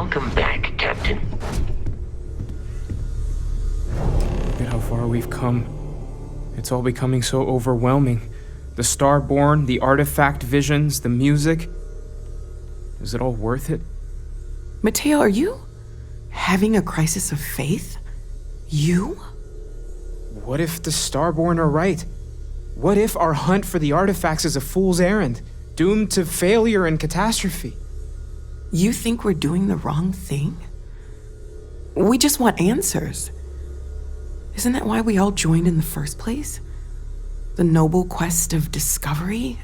Welcome back, Captain. Look at how far we've come. It's all becoming so overwhelming. The Starborn, the artifact visions, the music. Is it all worth it? Mateo, are you having a crisis of faith? You? What if the Starborn are right? What if our hunt for the artifacts is a fool's errand, doomed to failure and catastrophe? You think we're doing the wrong thing? We just want answers. Isn't that why we all joined in the first place? The noble quest of discovery?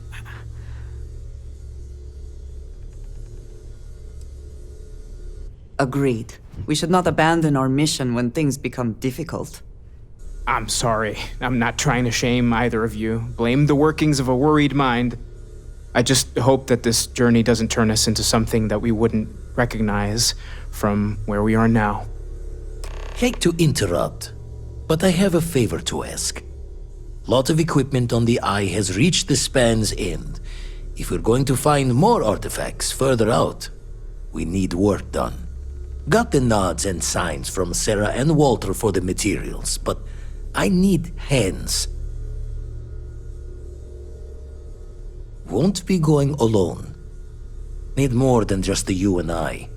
Agreed. We should not abandon our mission when things become difficult. I'm sorry. I'm not trying to shame either of you. Blame the workings of a worried mind. I just hope that this journey doesn't turn us into something that we wouldn't recognize from where we are now. Hate to interrupt, but I have a favor to ask. Lot of equipment on the Eye has reached the span's end. If we're going to find more artifacts further out, we need work done. Got the nods and signs from Sarah and Walter for the materials, but I need hands. Won't be going alone. Need more than just the you and I.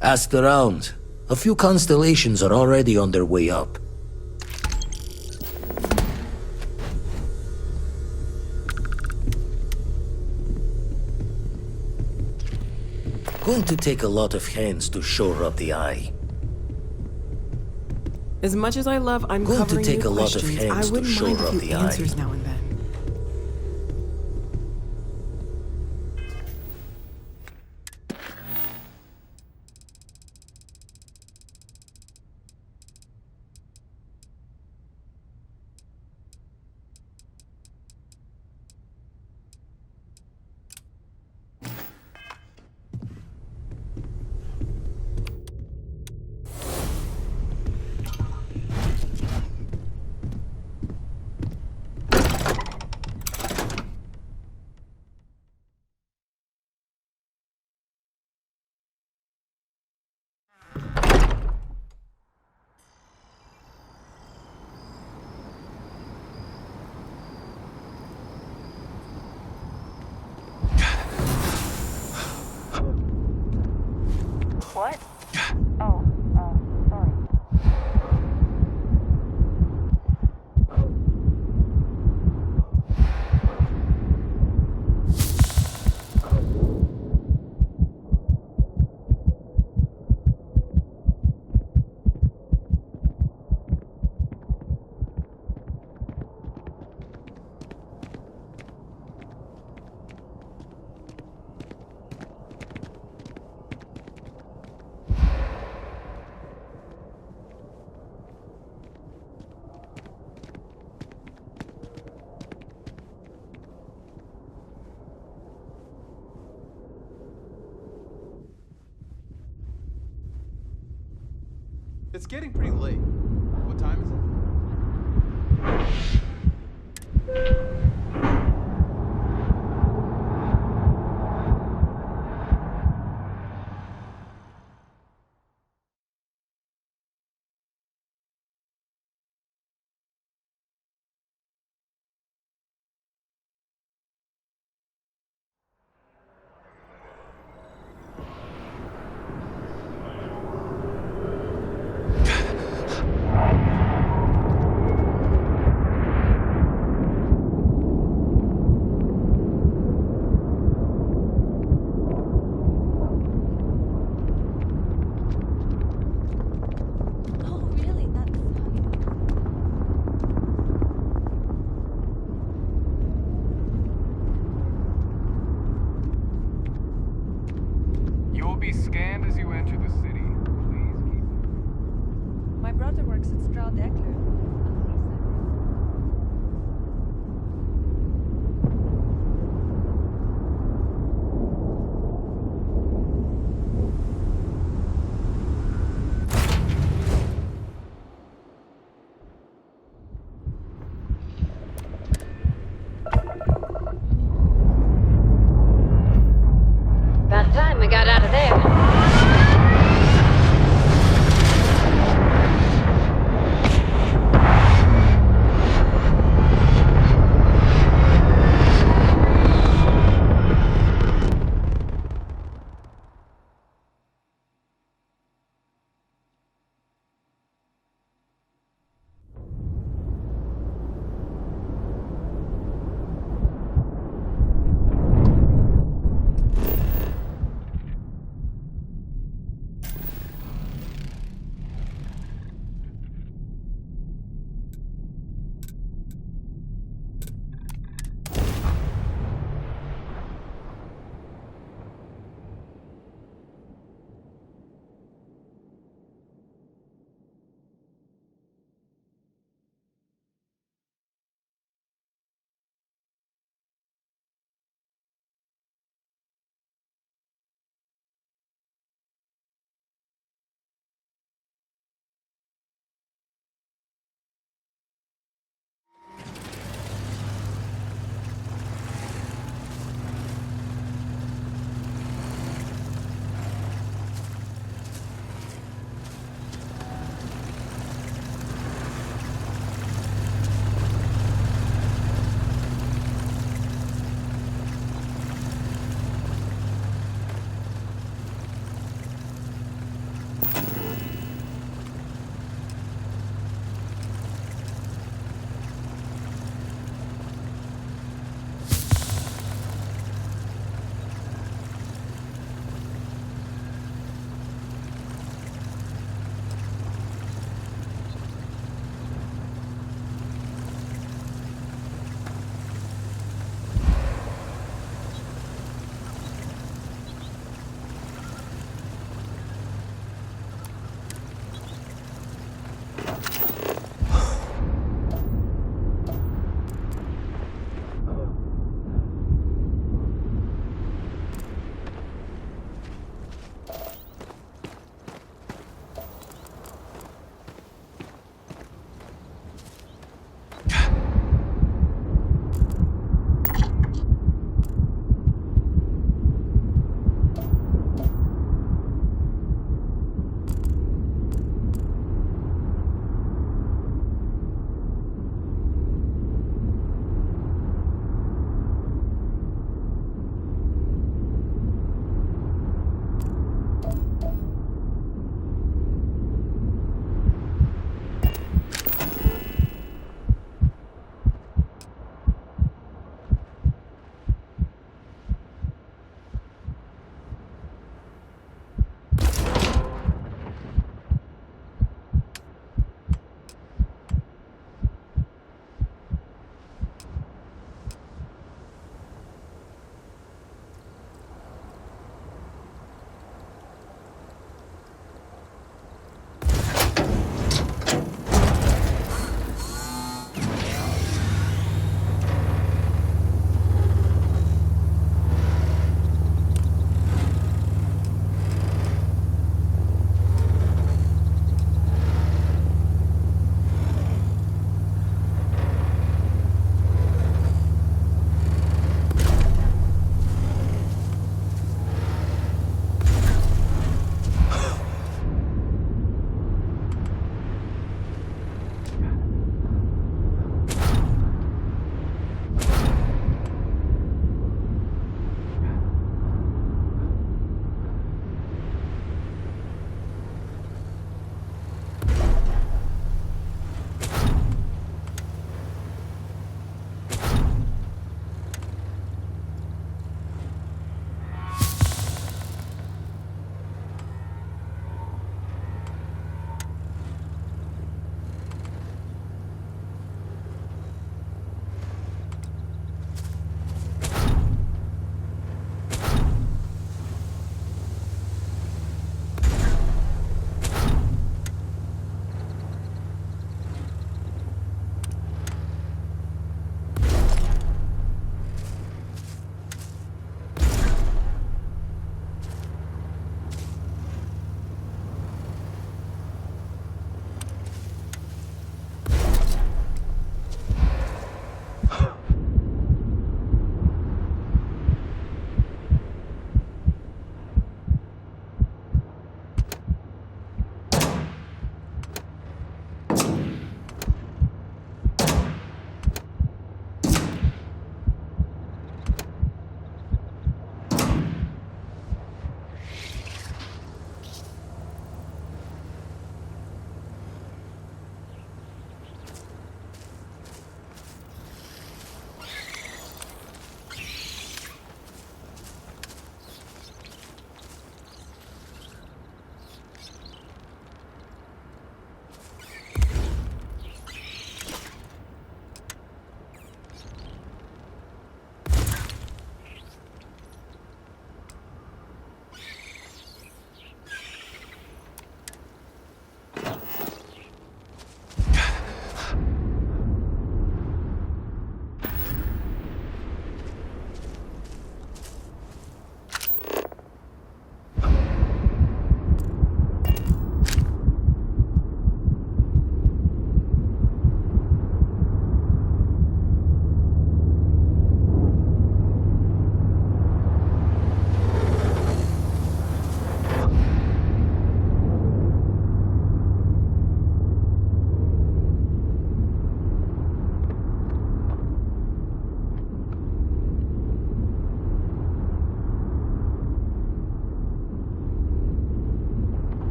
Asked around. A few constellations are already on their way up. Going to take a lot of hands to shore up the Eye. As much as I love Going to uncovering take new a lot of questions, hands I to wouldn't shore mind a up few the Eye. answers now and then. What? Oh, sorry. It's getting pretty late. What time is it? Oh, really? That's You will be scanned as you enter the city. Please keep. My brother works at Stroud Eckler. About time we got out of there.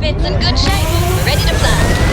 equipment's in good shape. We're ready to fly.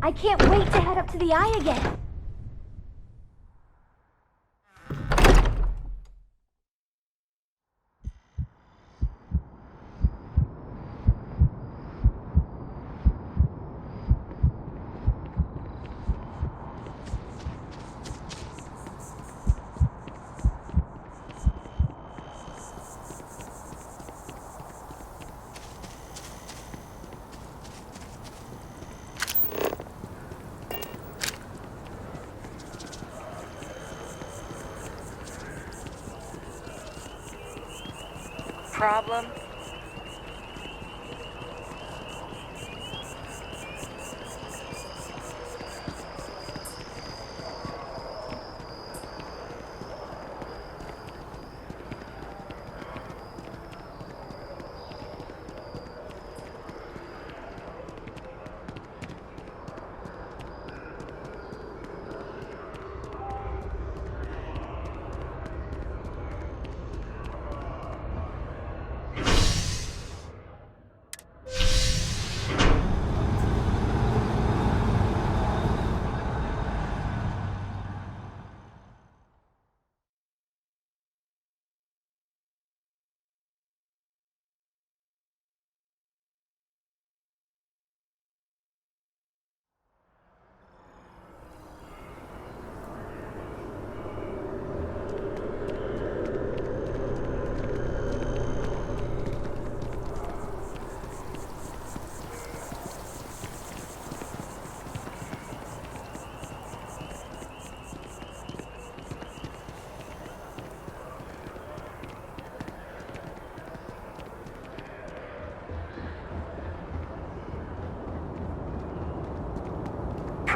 I can't wait to head up to the eye again. Problem?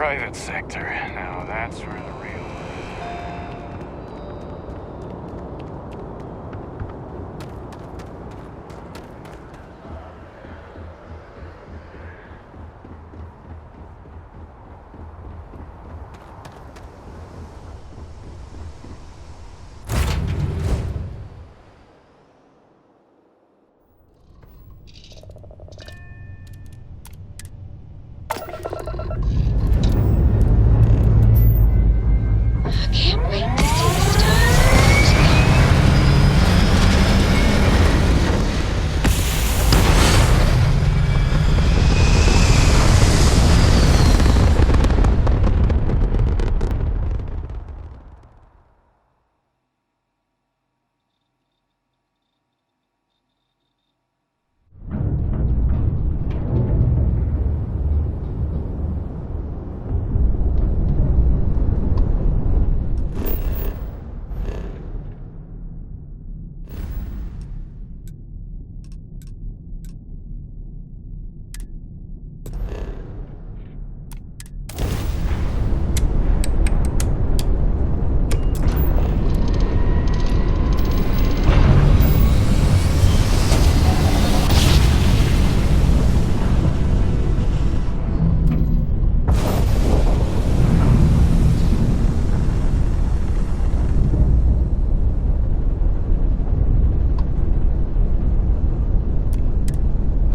private sector. Now that's where the real... I can't wait to see the stars.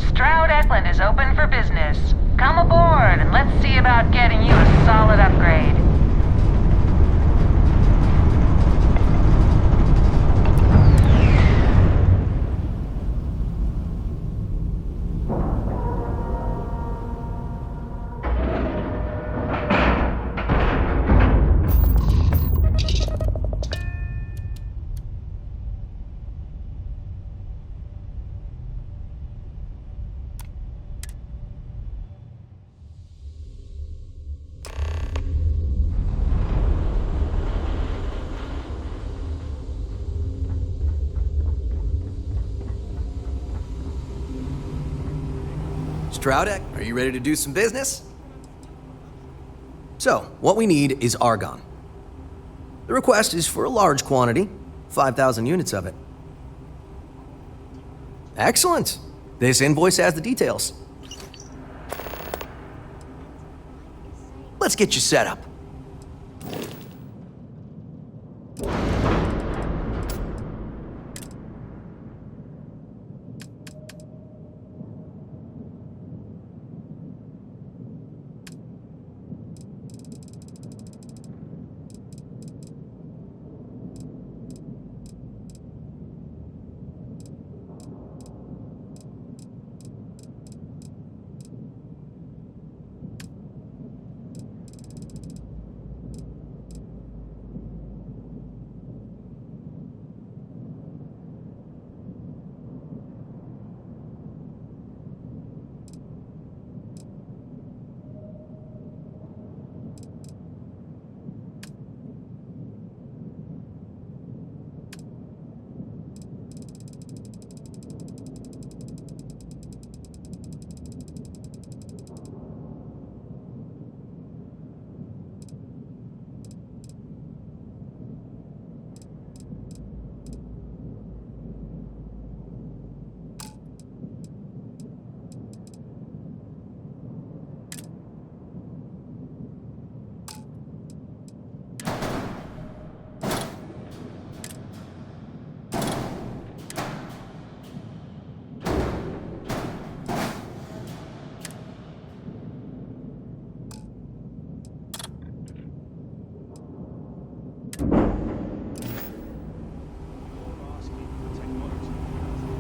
Stroud Eklund is open for business. Come aboard and let's see about getting you a solid upgrade. Stroudek, are you ready to do some business? So, what we need is argon. The request is for a large quantity, 5,000 units of it. Excellent. This invoice has the details. Let's get you set up.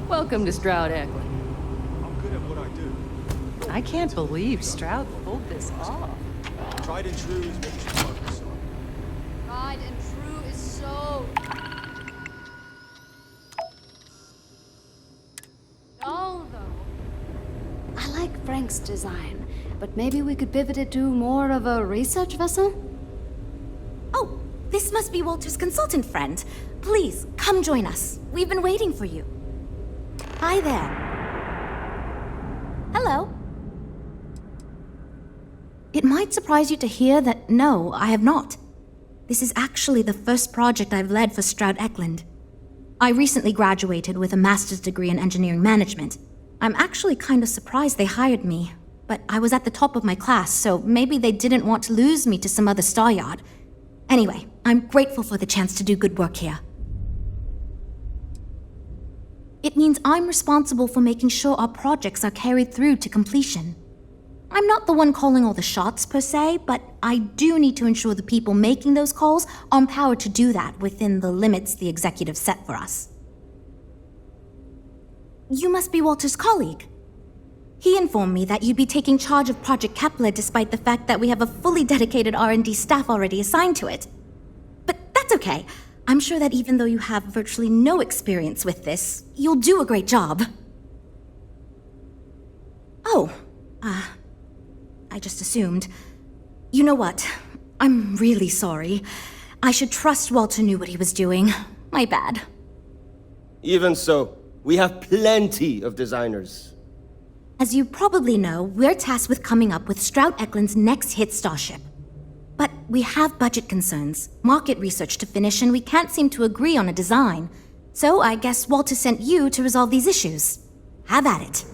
Welcome to Stroud Eklund. I'm good at what I do. I can't believe Stroud pulled this off. Tried and true is what you should focus on. Tried and true is so... dull, though. I like Frank's design, but maybe we could pivot it to more of a research vessel? Oh, this must be Walter's consultant friend. Please, come join us. We've been waiting for you. Hi there. Hello. It might surprise you to hear that no, I have not. This is actually the first project I've led for Stroud Eklund. I recently graduated with a master's degree in engineering management. I'm actually kind of surprised they hired me, but I was at the top of my class, so maybe they didn't want to lose me to some other star yard. Anyway, I'm grateful for the chance to do good work here. It means I'm responsible for making sure our projects are carried through to completion. I'm not the one calling all the shots per se, but I do need to ensure the people making those calls are empowered to do that within the limits the executive set for us. You must be Walter's colleague. He informed me that you'd be taking charge of Project Kepler despite the fact that we have a fully dedicated R&D staff already assigned to it. But that's okay. I'm sure that even though you have virtually no experience with this, you'll do a great job. Oh, I just assumed. You know what? I'm really sorry. I should trust Walter knew what he was doing. My bad. Even so, we have plenty of designers. As you probably know, we're tasked with coming up with Stroud Eklund's next hit starship. But we have budget concerns, market research to finish, and we can't seem to agree on a design. So I guess Walter sent you to resolve these issues. Have at it.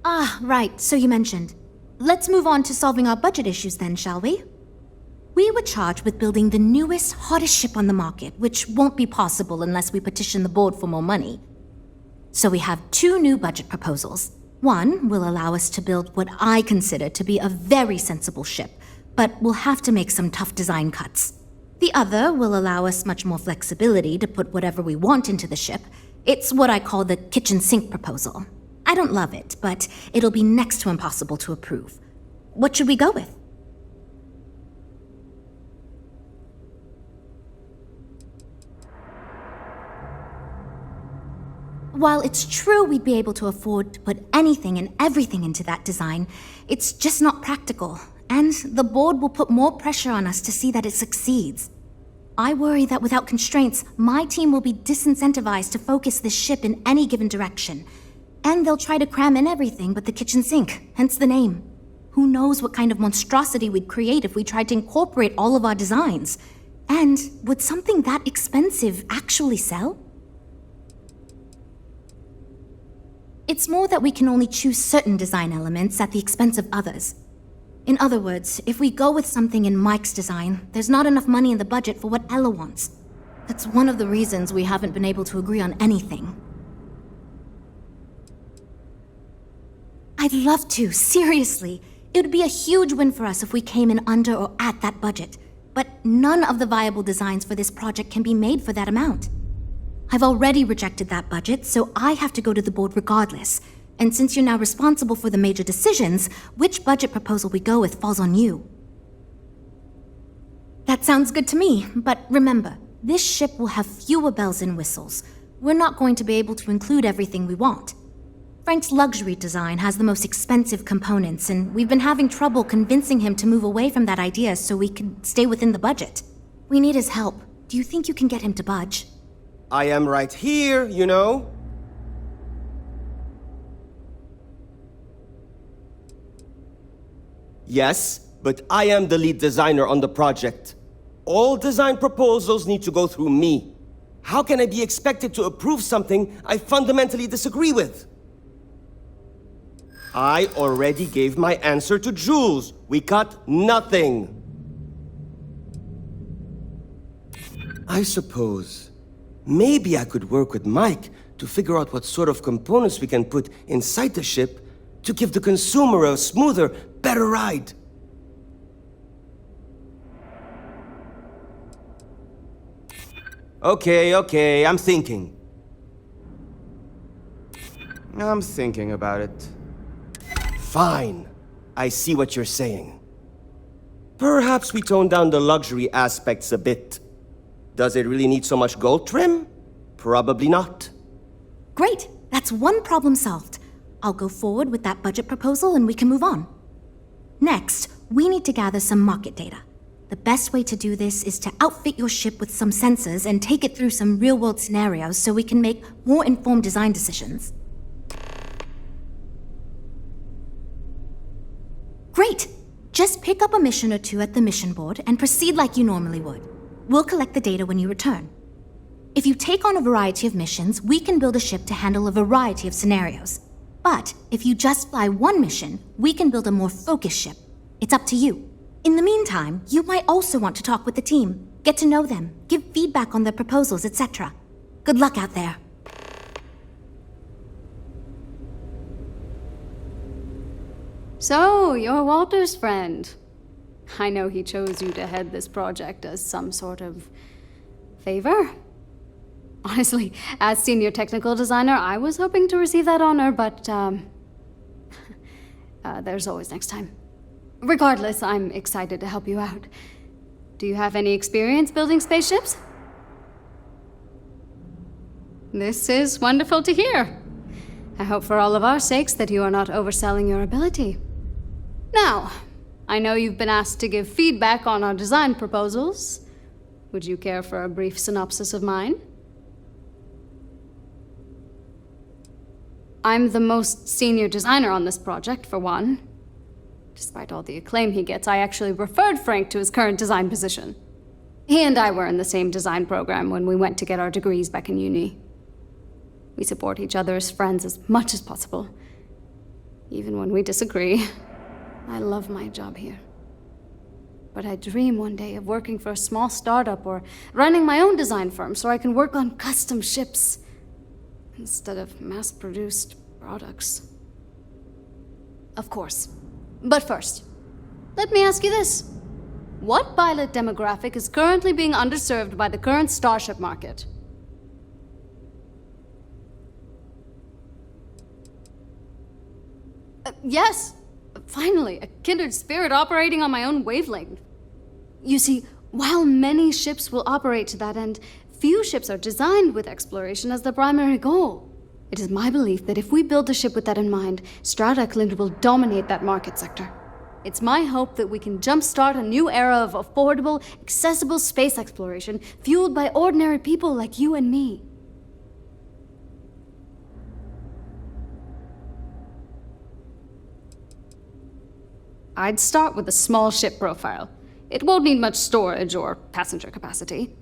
Ah, right, so you mentioned. Let's move on to solving our budget issues then, shall we? We were charged with building the newest, hottest ship on the market, which won't be possible unless we petition the board for more money. So we have 2 new budget proposals. One will allow us to build what I consider to be a very sensible ship, but we'll have to make some tough design cuts. The other will allow us much more flexibility to put whatever we want into the ship. It's what I call the kitchen sink proposal. I don't love it, but it'll be next to impossible to approve. What should we go with? While it's true we'd be able to afford to put anything and everything into that design, it's just not practical, and the board will put more pressure on us to see that it succeeds. I worry that without constraints, my team will be disincentivized to focus this ship in any given direction, and they'll try to cram in everything but the kitchen sink, hence the name. Who knows what kind of monstrosity we'd create if we tried to incorporate all of our designs? And would something that expensive actually sell? It's more that we can only choose certain design elements at the expense of others. In other words, if we go with something in Mike's design, there's not enough money in the budget for what Ella wants. That's one of the reasons we haven't been able to agree on anything. I'd love to, seriously. It would be a huge win for us if we came in under or at that budget. But none of the viable designs for this project can be made for that amount. I've already rejected that budget, so I have to go to the board regardless. And since you're now responsible for the major decisions, which budget proposal we go with falls on you. That sounds good to me, but remember, this ship will have fewer bells and whistles. We're not going to be able to include everything we want. Frank's luxury design has the most expensive components, and we've been having trouble convincing him to move away from that idea so we can stay within the budget. We need his help. Do you think you can get him to budge? I am right here, you know? Yes, but I am the lead designer on the project. All design proposals need to go through me. How can I be expected to approve something I fundamentally disagree with? I already gave my answer to Jules. We got nothing. I suppose maybe I could work with Mike to figure out what sort of components we can put inside the ship to give the consumer a smoother, better ride. Okay, I'm thinking. I'm thinking about it. Fine. I see what you're saying. Perhaps we tone down the luxury aspects a bit. Does it really need so much gold trim? Probably not. Great, that's one problem solved. I'll go forward with that budget proposal and we can move on. Next, we need to gather some market data. The best way to do this is to outfit your ship with some sensors and take it through some real-world scenarios so we can make more informed design decisions. Great! Just pick up a mission or two at the mission board and proceed like you normally would. We'll collect the data when you return. If you take on a variety of missions, we can build a ship to handle a variety of scenarios. But if you just fly one mission, we can build a more focused ship. It's up to you. In the meantime, you might also want to talk with the team, get to know them, give feedback on their proposals, etc. Good luck out there. So, you're Walter's friend. I know he chose you to head this project as some sort of favor. Honestly, as senior technical designer, I was hoping to receive that honor, but there's always next time. Regardless, I'm excited to help you out. Do you have any experience building spaceships? This is wonderful to hear. I hope for all of our sakes that you are not overselling your ability. Now, I know you've been asked to give feedback on our design proposals. Would you care for a brief synopsis of mine? I'm the most senior designer on this project, for one. Despite all the acclaim he gets, I actually referred Frank to his current design position. He and I were in the same design program when we went to get our degrees back in uni. We support each other as friends as much as possible, even when we disagree. I love my job here. But I dream one day of working for a small startup or running my own design firm so I can work on custom ships instead of mass-produced products. Of course. But first, let me ask you this. What pilot demographic is currently being underserved by the current starship market? Yes. Finally, a kindred spirit operating on my own wavelength. You see, while many ships will operate to that end, few ships are designed with exploration as their primary goal. It is my belief that if we build a ship with that in mind, Stroud Eklund will dominate that market sector. It's my hope that we can jumpstart a new era of affordable, accessible space exploration fueled by ordinary people like you and me. I'd start with a small ship profile. It won't need much storage or passenger capacity.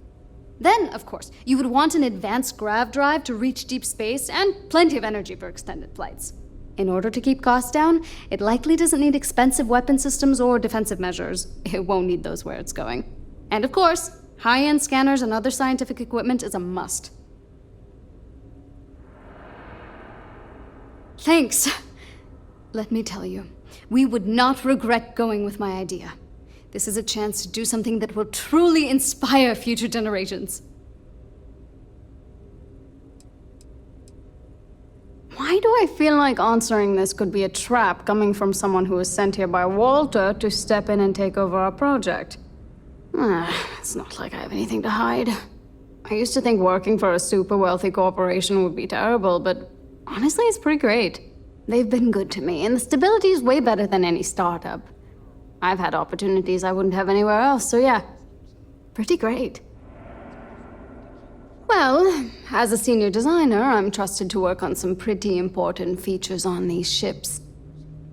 Then, of course, you would want an advanced grav drive to reach deep space and plenty of energy for extended flights. In order to keep costs down, it likely doesn't need expensive weapon systems or defensive measures. It won't need those where it's going. And of course, high-end scanners and other scientific equipment is a must. Thanks. Let me tell you, we would not regret going with my idea. This is a chance to do something that will truly inspire future generations. Why do I feel like answering this could be a trap coming from someone who was sent here by Walter to step in and take over our project? It's not like I have anything to hide. I used to think working for a super wealthy corporation would be terrible, but honestly, it's pretty great. They've been good to me, and the stability is way better than any startup. I've had opportunities I wouldn't have anywhere else, so yeah, pretty great. Well, as a senior designer, I'm trusted to work on some pretty important features on these ships.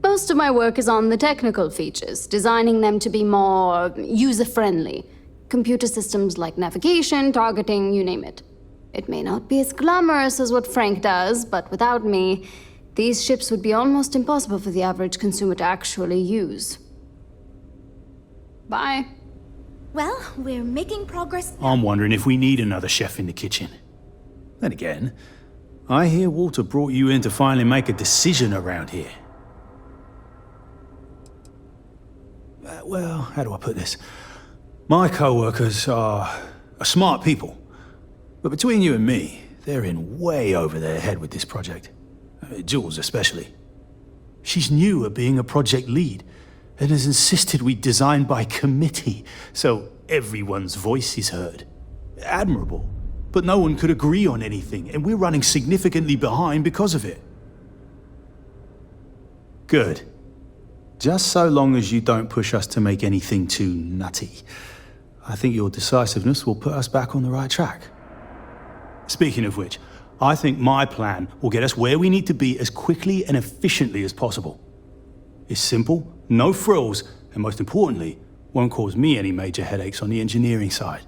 Most of my work is on the technical features, designing them to be more user-friendly. Computer systems like navigation, targeting, you name it. It may not be as glamorous as what Frank does, but without me, these ships would be almost impossible for the average consumer to actually use. Bye. Well, we're making progress. I'm wondering if we need another chef in the kitchen. Then again, I hear Walter brought you in to finally make a decision around here. Well, how do I put this? My co-workers are smart people. But between you and me, they're in way over their head with this project. Jules especially. She's new at being a project lead and has insisted we design by committee, so everyone's voice is heard. Admirable. But no one could agree on anything, and we're running significantly behind because of it. Good. Just so long as you don't push us to make anything too nutty. I think your decisiveness will put us back on the right track. Speaking of which, I think my plan will get us where we need to be as quickly and efficiently as possible. It's simple, No frills, and most importantly, won't cause me any major headaches on the engineering side.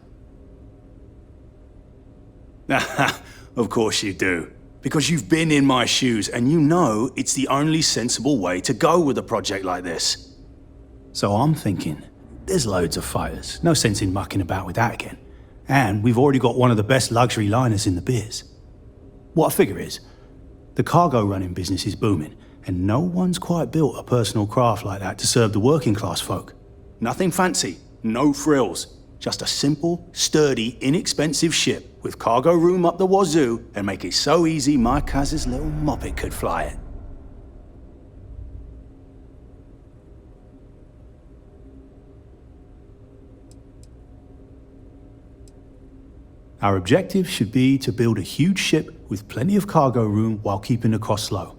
Of course you do. Because you've been in my shoes and you know it's the only sensible way to go with a project like this. So I'm thinking, there's loads of fighters. No sense in mucking about with that again. And we've already got one of the best luxury liners in the biz. What I figure is, the cargo running business is booming, and no one's quite built a personal craft like that to serve the working class folk. Nothing fancy, no frills. Just a simple, sturdy, inexpensive ship with cargo room up the wazoo and make it so easy my cousin's little moppet could fly it. Our objective should be to build a huge ship with plenty of cargo room while keeping the costs low.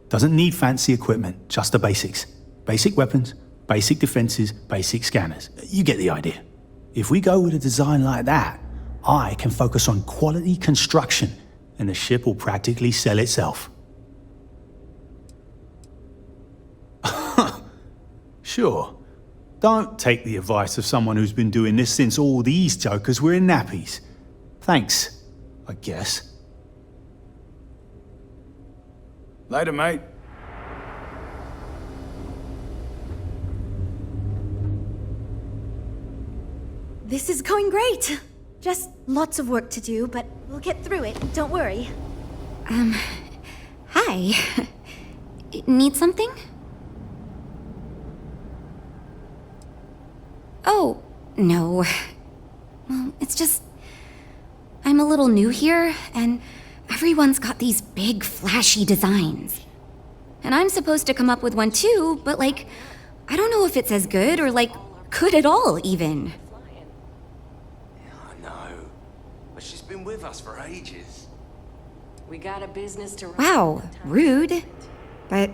Doesn't need fancy equipment, just the basics. Basic weapons, basic defenses, basic scanners. You get the idea. If we go with a design like that, I can focus on quality construction and the ship will practically sell itself. Sure. Don't take the advice of someone who's been doing this since all these jokers were in nappies. Thanks, I guess. Later, mate. This is going great. Just lots of work to do, but we'll get through it. Don't worry. Hi. Need something? Oh, no. Well, it's just... I'm a little new here, and everyone's got these big, flashy designs. And I'm supposed to come up with one too, but like, I don't know if it's as good or like, good at all, even. But she's been with us for ages. We got a business to run. Wow, rude. But,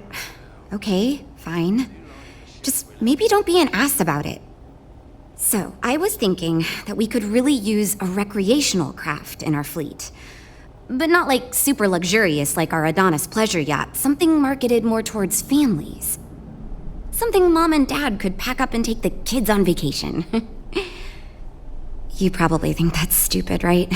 okay, fine. Just maybe don't be an ass about it. So, I was thinking that we could really use a recreational craft in our fleet. But not like super luxurious like our Adonis pleasure yacht, something marketed more towards families. Something mom and dad could pack up and take the kids on vacation. You probably think that's stupid, right?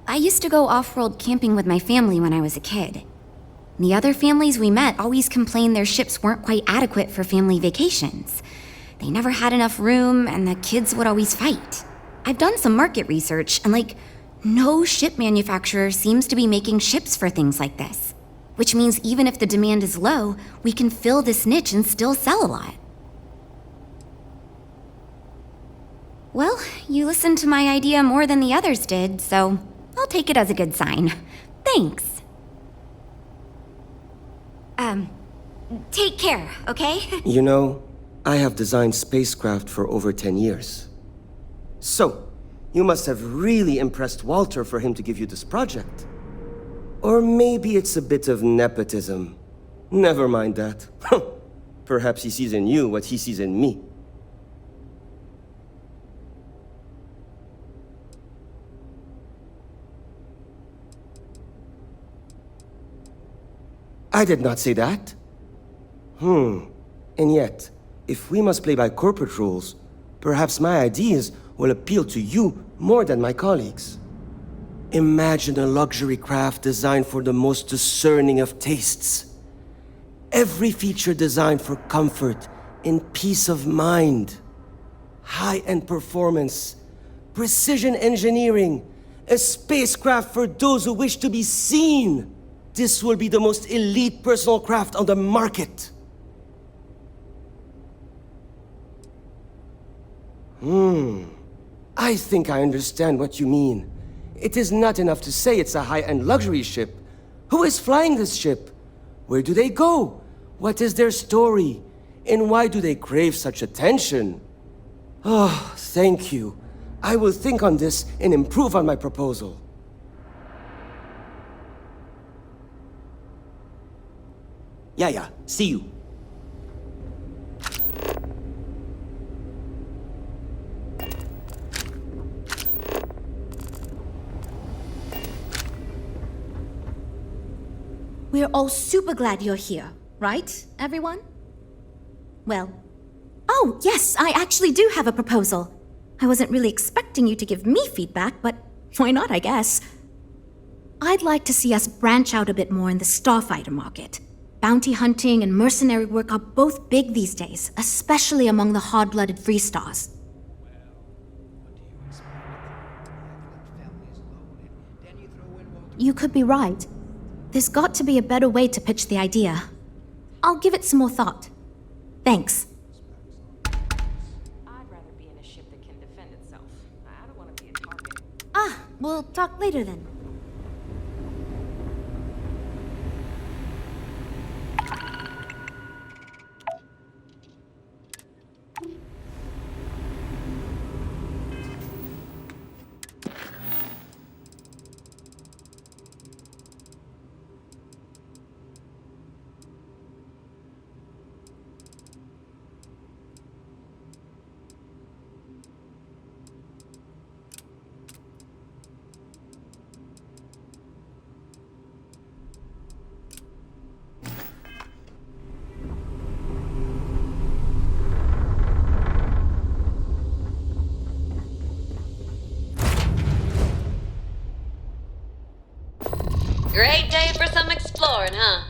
I used to go off-world camping with my family when I was a kid. The other families we met always complained their ships weren't quite adequate for family vacations. They never had enough room, and the kids would always fight. I've done some market research, and no ship manufacturer seems to be making ships for things like this. Which means even if the demand is low, we can fill this niche and still sell a lot. Well, you listened to my idea more than the others did, so I'll take it as a good sign. Thanks. Take care, okay? You know, I have designed spacecraft for over 10 years. So, you must have really impressed Walter for him to give you this project. Or maybe it's a bit of nepotism. Never mind that. Perhaps he sees in you what he sees in me. I did not say that. And yet, if we must play by corporate rules, perhaps my ideas will appeal to you more than my colleagues. Imagine a luxury craft designed for the most discerning of tastes. Every feature designed for comfort and peace of mind. High-end performance, precision engineering, a spacecraft for those who wish to be seen. This will be the most elite personal craft on the market. I think I understand what you mean. It is not enough to say it's a high-end luxury ship. Who is flying this ship? Where do they go? What is their story? And why do they crave such attention? Oh, thank you. I will think on this and improve on my proposal. Yeah, see you. We're all super glad you're here, right, everyone? Well, oh, yes, I actually do have a proposal. I wasn't really expecting you to give me feedback, but why not, I guess? I'd like to see us branch out a bit more in the starfighter market. Bounty hunting and mercenary work are both big these days, especially among the hard-blooded free stars. You could be right. There's got to be a better way to pitch the idea. I'll give it some more thought. Thanks. I'd rather be in a ship that can defend itself. I don't want to be a target. Ah, we'll talk later then. Great day for some exploring, huh?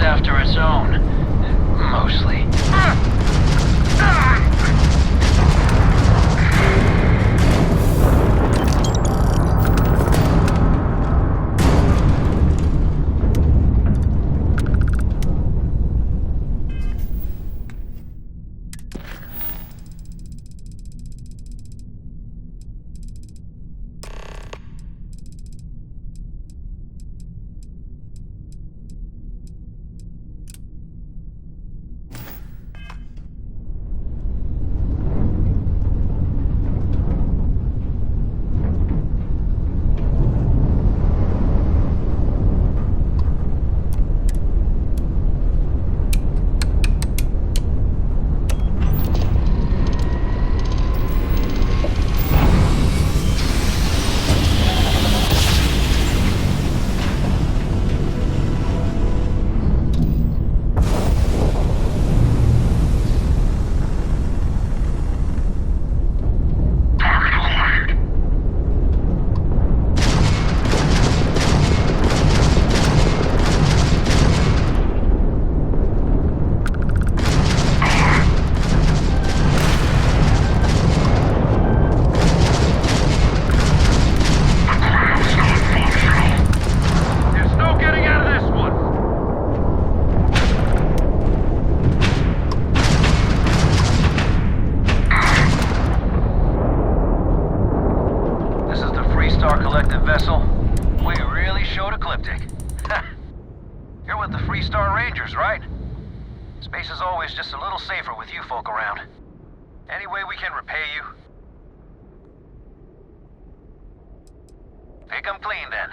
After its own. Mostly. Vessel, we really showed ecliptic. You're with the Freestar Rangers, right? Space is always just a little safer with you folk around. Any way we can repay you? Pick 'em clean then.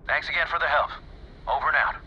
Thanks again for the help. Over and out.